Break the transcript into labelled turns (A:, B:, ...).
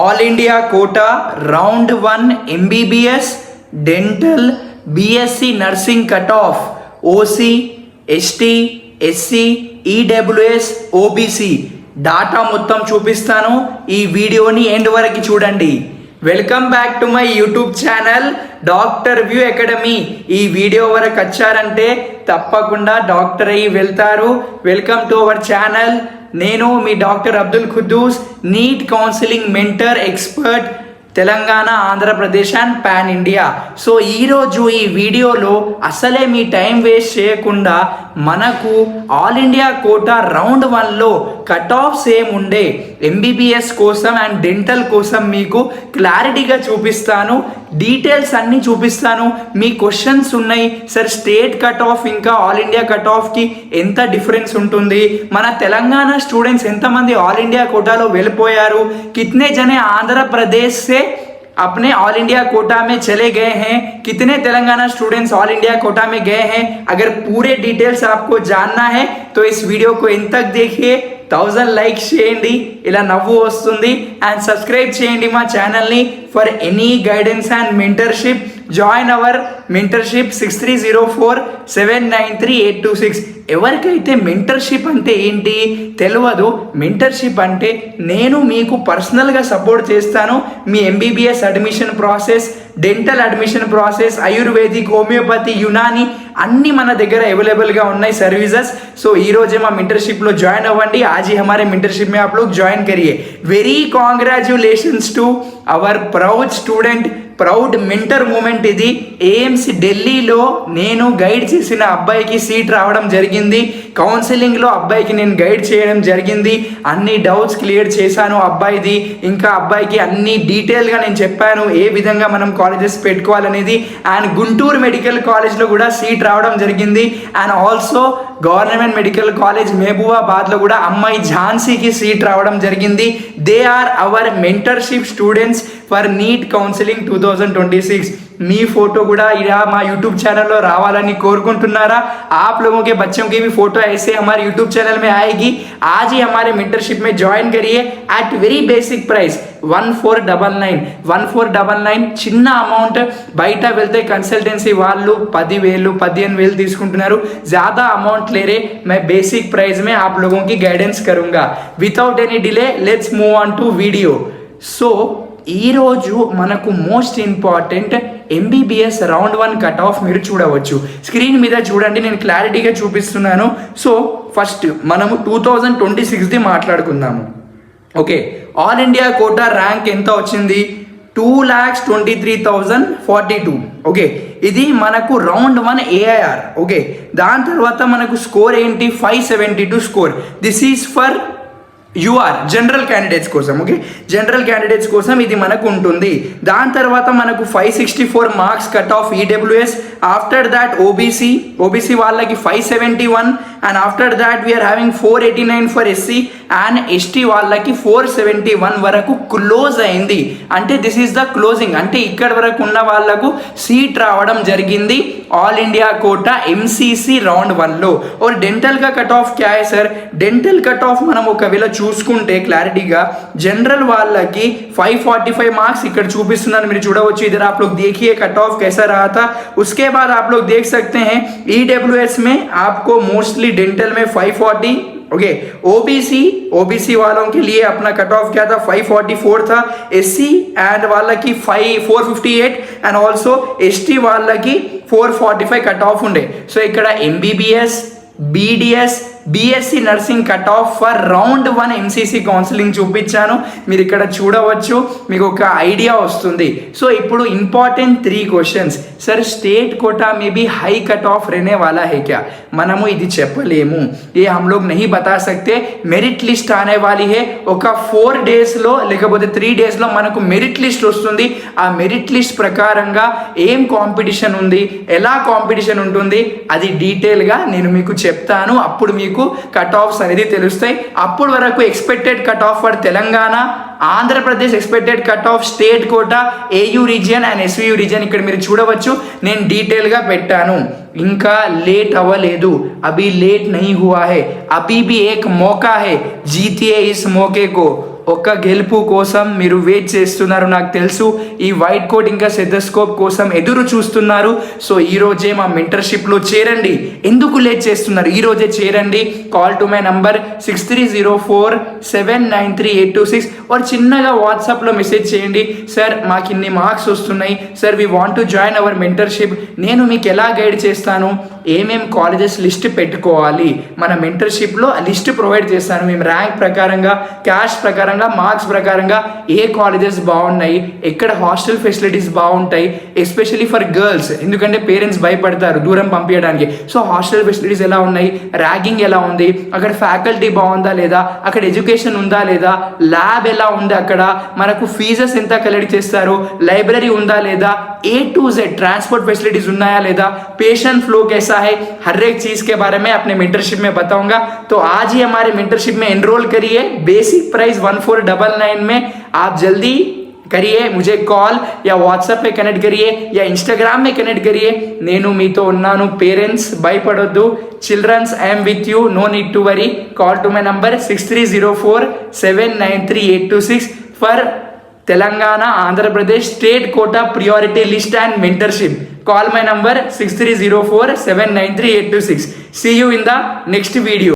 A: All India quota round 1 MBBS dental BSc nursing cut off OC ST SC EWS OBC data మొత్తం చూపిస్తాను. ఈ వీడియోని end వరకు చూడండి. Welcome back to my YouTube channel Doctor View Academy. ఈ video వరకు వచ్చారంటే తప్పకుండా డాక్టర్ అయ్యి వెళ్తారు. Welcome to our channel. నేను మీ doctor Abdul Quddus, NEET counselling mentor expert, Telangana, Andhra Pradesh and pan India. So ఈరోజు ఈ వీడియోలో అసలే మీ టైం వేస్ట్ చేయకుండా మనకు ఆల్ ఇండియా కోటా రౌండ్ 1లో కట్ ఆఫ్స్ ఏముండే ఎంబీబీఎస్ కోసం అండ్ డెంటల్ కోసం మీకు క్లారిటీగా చూపిస్తాను. డీటెయిల్స్ అన్నీ చూపిస్తాను. మీ క్వశ్చన్స్ ఉన్నాయి, సార్ స్టేట్ కట్ ఆఫ్ ఇంకా ఆల్ ఇండియా కట్ ఆఫ్కి ఎంత డిఫరెన్స్ ఉంటుంది, మన తెలంగాణ స్టూడెంట్స్ ఎంతమంది ఆల్ ఇండియా కోటాలో వెళ్ళిపోయారు, కితనే జనే ఆంధ్రప్రదేశ్ से अपने ऑल इंडिया कोटा में चले गए हैं, कितने Telangana students all India quota में गए हैं. अगर पूरे डिटेल्स आपको जानना है तो इस वीडियो को इन तक देखिए. 1000 లైక్స్ చేయండి, ఇలా నవ్వు వస్తుంది. అండ్ సబ్స్క్రైబ్ చేయండి మా ఛానల్ని. For any guidance and mentorship join hour mentorship 6304793826. ఎవరికైతే మెంటర్షిప్ అంటే ఏంటి తెలియదు, మెంటర్షిప్ అంటే నేను మీకు పర్సనల్గా సపోర్ట్ చేస్తాను. మీ MBBS admission process, dental admission process, Ayurvedic, homeopathy, Unani అన్నీ మన దగ్గర అవైలబుల్గా ఉన్నాయి సర్వీసెస్. సో ఈ రోజే మా మెంటర్షిప్లో జాయిన్ అవ్వండి. आज ही हमारे मेंटरशिप में आप लोग ज्वाइन करिए. Very congratulations to our proud student, proud mentor moment ఇది. ఏఎంసీ ఢిల్లీలో నేను గైడ్ చేసిన అబ్బాయికి సీట్ రావడం జరిగింది. కౌన్సిలింగ్లో అబ్బాయికి నేను గైడ్ చేయడం జరిగింది. అన్ని డౌట్స్ క్లియర్ చేశాను అబ్బాయిది. ఇంకా అబ్బాయికి అన్ని డీటెయిల్గా నేను చెప్పాను ఏ విధంగా మనం కాలేజెస్ పెట్టుకోవాలనేది. అండ్ గుంటూరు మెడికల్ కాలేజ్లో కూడా సీట్ రావడం జరిగింది. And also government medical college మహబూబాబాద్లో కూడా అమ్మాయి ఝాన్సీకి సీట్ రావడం జరిగింది. They are our mentorship students for NEET counselling 2026. మీ फोटो కూడా ఇలా మా यूट्यूब चैनल రావాలని కోరుకుంటున్నారా? आप लोगों के बच्चों की भी फोटो ऐसे हमारे यूट्यूब चैनल में आएगी. आज ही हमारे मेंटरशिप में ज्वाइन करिए एट वेरी बेसिक प्राइस 1499 చిన్న అమౌంట్. బయట వెళ్తే కన్సల్టెన్సీ వాళ్ళు 10,000 15,000 తీసుకుంటున్నారు. ज़्यादा अमाउंट ले रहे, मैं बेसिक प्राइस में आप लोगों की गाइडेंस करूँगा. Without any delay let's move on to video. So ఈరోజు మనకు most important MBBS round 1 cut off మీరు చూడవచ్చు. స్క్రీన్ మీద చూడండి, నేను క్లారిటీగా చూపిస్తున్నాను. సో ఫస్ట్ మనము 2026ది మాట్లాడుకుందాము. Okay, all India quota rank ఎంత వచ్చింది? 2,23,042. ఓకే, ఇది మనకు రౌండ్ 1 ఏఐఆర్. ఓకే, దాని తర్వాత మనకు స్కోర్ ఏంటి? 572 score. This is for UR general candidates కోసం. ఓకే, జనరల్ క్యాండిడేట్స్ కోసం ఇది మనకు ఉంటుంది. దాని తర్వాత మనకు 564 marks cut off EWS. After that OBC వాళ్ళకి 571. అండ్ ఆఫ్టర్ దాట్ వీఆర్ హ్యావింగ్ 489 ఫర్ ఎస్సీ అండ్ ఎస్టీ వాళ్ళకి 471 వరకు క్లోజ్ అయింది. అంటే దిస్ ఈస్ ద క్లోజింగ్, అంటే ఇక్కడ వరకు ఉన్న వాళ్ళకు సీట్ రావడం జరిగింది all India quota MCC round 1లో. और डेंटल का कट ऑफ क्या है सर? डेंटल कट ऑफ మనం ఒకవేళ చూసుకుంటే క్లారిటీగా జనరల్ వాళ్ళకి 545 మార్క్స్ ఇక్కడ చూపిస్తున్నాను, మీరు చూడవచ్చు. इधर आप लोग देखिए कट ऑफ कैसा रहा था. उसके बाद आप लोग देख सकते हैं ईडब्ल्यूएस में आपको मोस्टली डेंटल में 540. ओके, ओबीसी वालों के लिए अपना कट ऑफ क्या था? 544 था. एससी एंड वाला की 458 एंड ऑल्सो एसटी वाला की 445 कट ऑफ ఉండే. సో ఇక్కడ MBBS, BDS, BSc nursing cut off for round 1 MCC counselling చూపించాను. మీరు ఇక్కడ చూడవచ్చు, మీకు ఒక ఐడియా వస్తుంది. సో ఇప్పుడు important 3 questions. Sir state quota may be high cut off रहने वाला है क्या? మనము ఇది చెప్పలేము, ये हम लोग नहीं बता सकते. మెరిట్ లిస్ట్ ఆనే వాली है. ఒక 4 డేస్లో లేకపోతే 3 డేస్లో మనకు మెరిట్ లిస్ట్ వస్తుంది. ఆ మెరిట్ లిస్ట్ ప్రకారంగా ఏం కాంపిటీషన్ ఉంది, ఎలా కాంపిటీషన్ ఉంటుంది, అది డీటెయిల్గా నేను మీకు చెప్తాను. అప్పుడు మీకు కట్ ఆఫ్స్ అనేది తెలుస్తాయి. అప్పుడు వరకు expected cut off for Telangana, Andhra Pradesh expected cut off state quota, AU region and SVU region ఇక్కడ మీరు చూడవచ్చు. నేను డీటెయిల్గా పెట్టాను. ఇంకా లేట్ అవ్వలేదు, అభి లేట్ नहीं हुआ है, अभी भी एक मौका है, जीतिए इस मौके को. ఒక్క గెలుపు కోసం మీరు వెయిట్ చేస్తున్నారు నాకు తెలుసు. ఈ వైట్ కోట్ ఇంకా సెథోస్కోప్ కోసం ఎదురు చూస్తున్నారు. సో ఈ రోజే మా మెంటర్షిప్లో చేరండి. ఎందుకు లేట్ చేస్తున్నారు? ఈ రోజే చేరండి. కాల్ టు మై నంబర్ 6304799386 और చిన్నగా వాట్సాప్లో మెసేజ్ చేయండి. సార్ మాకు ఇన్ని మార్క్స్ వస్తున్నాయి sir, we want to join hour mentorship. నేను మీకు ఎలా గైడ్ చేస్తాను, ఏమేం కాలేజెస్ లిస్ట్ పెట్టుకోవాలి, మన మెంటర్షిప్లో లిస్ట్ ప్రొవైడ్ చేస్తాను. మేము ర్యాంక్ ప్రకారంగా, క్యాష్ ప్రకారంగా, మార్క్స్ ప్రకారంగా ఏ కాలేజెస్ బాగున్నాయి, ఎక్కడ హాస్టల్ ఫెసిలిటీస్ బాగుంటాయి, ఎస్పెషల్లీ ఫర్ గర్ల్స్, ఎందుకంటే పేరెంట్స్ భయపడతారు దూరం పంపించడానికి. సో హాస్టల్ ఫెసిలిటీస్ ఎలా ఉన్నాయి, ర్యాగింగ్ ఎలా ఉంది, అక్కడ ఫ్యాకల్టీ బాగుందా లేదా, అక్కడ ఎడ్యుకేషన్ ఉందా లేదా, ల్యాబ్ ఎలా ఉంది, అక్కడ మనకు ఫీజెస్ ఎంత కలెక్ట్ చేస్తారు, లైబ్రరీ ఉందా లేదా, A to Z transport facilities ఉన్నాయా లేదా, पेशेंट फ्लो कैसा है, हर एक चीज के बारे में अपने मेंटरशिप में बताऊंगा. तो आज ही हमारे मेंटरशिप में एनरोल करिए. बेसिक प्राइस 1499 में. आप जल्दी करिए, मुझे कॉल या व्हाट्सएप पे कनेक्ट करिए या इंस्टाग्राम में कनेक्ट करिए. నేను మీతో ఉన్నాను. పేరెంట్స్ భయపడొద్దు. Children's I'm with you, no need to worry. Call to my number 6304799386 for Telangana, Andhra Pradesh state quota priority list and mentorship. Call my number 6304793826. See you in the next video.